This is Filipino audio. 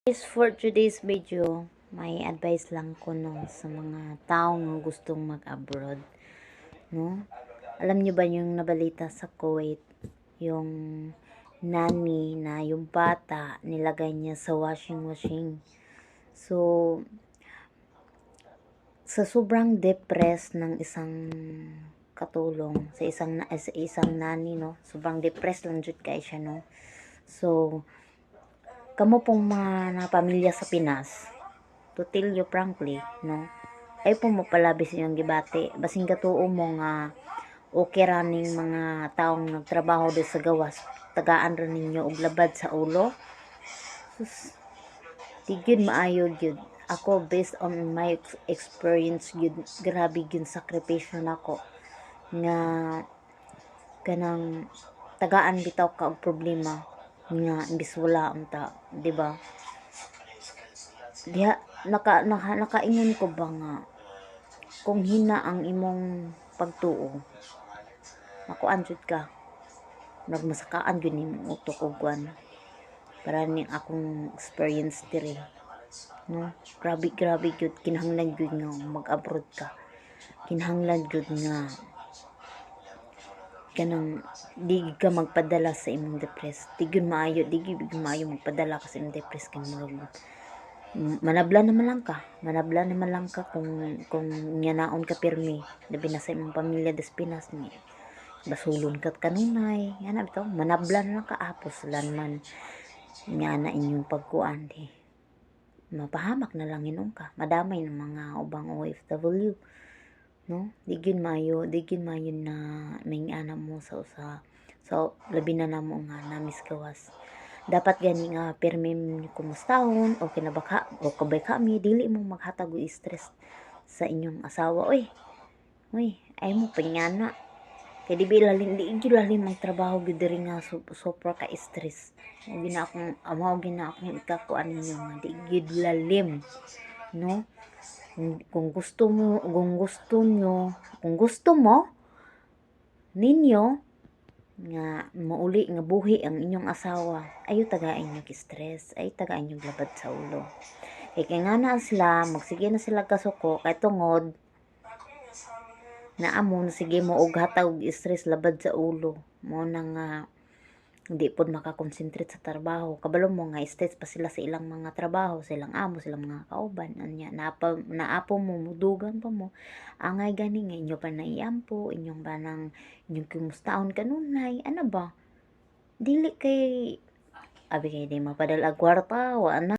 Guys, for today's video, may advice lang ko no sa mga taong gustong mag-abroad, no? Alam niyo ba yung nabalita sa Kuwait, yung nanny na yung bata nilagay niya sa washing machine. So, sa sobrang depressed ng isang katulong, sa isang nanny, no? Sobrang depressed lang jud kay siya, no? So, kamo pong mga na pamilya sa Pinas, to tell you frankly, no, ay po mo palabis yung gibati basing katuo mo nga okay raning mga taong nagtrabaho do sa gawas, tagaan ra ninyo og labad sa ulo. Sus, di gyud maayo gyud. Ako, based on my experience gyud, grabe gyud sakripisyo nako nga kanang tagaan bitaw ka og problema nga imbis wala unta, di ba? Diha nakaingon ko ba nga kung hina ang imong pagtuo, makuan jud ka, nagmasakaan gyud nimong utok og kuan. Para ni akong experience diri, no, grabe gyud, kinahanglan gyud nga mag-abroad ka, kinahanglan gyud nga kanang di ka magpadala sa imong depressed. Di gyud maayo magpadala ka sa imong depressed kay murag manabla naman lang ka kung nyanaon ka pirmi, labi na sa imong pamilya des Pinas ni basulon kat kanunay nga bitaw, manabla na lang ka apos lanman nga na inyong pagkuan di mapahamak na lang inong ka, madamay ng mga ubang OFW, no? Di gyud maayo na mingana mo sa usa, so labi na namo nga namis gawas. Dapat gani nga pirmi kumustahon o kinabaka o kabay kami, dili mo maghatag og stress sa inyong asawa. Uy, ay mo panyana kay di lalim magtrabaho gyud diri nga super ka stress. Mo gina akong ikakuan ninyo nga di gyud lalim, no? Kung gusto mo ninyo nga mauli nga buhi ang inyong asawa, ayo tagain niyo stress, ay tagain niyo labad sa ulo. Kay nga na sila, magsige na sila kasuko kay tungod na amon sige mo og hatag og stress labad sa ulo. Mo na nga hindi pod makakonsentrate sa trabaho. Kabalo mo nga stress pa sila sa ilang mga trabaho, sa ilang amo, sa ilang mga kauban. Anya naapo mo mudugan pa mo. Angay gani nga inyo pa naiampo, inyong kumustaon kanunay. Ano ba? Dili kay abi kay di mapadala kwarta, wa na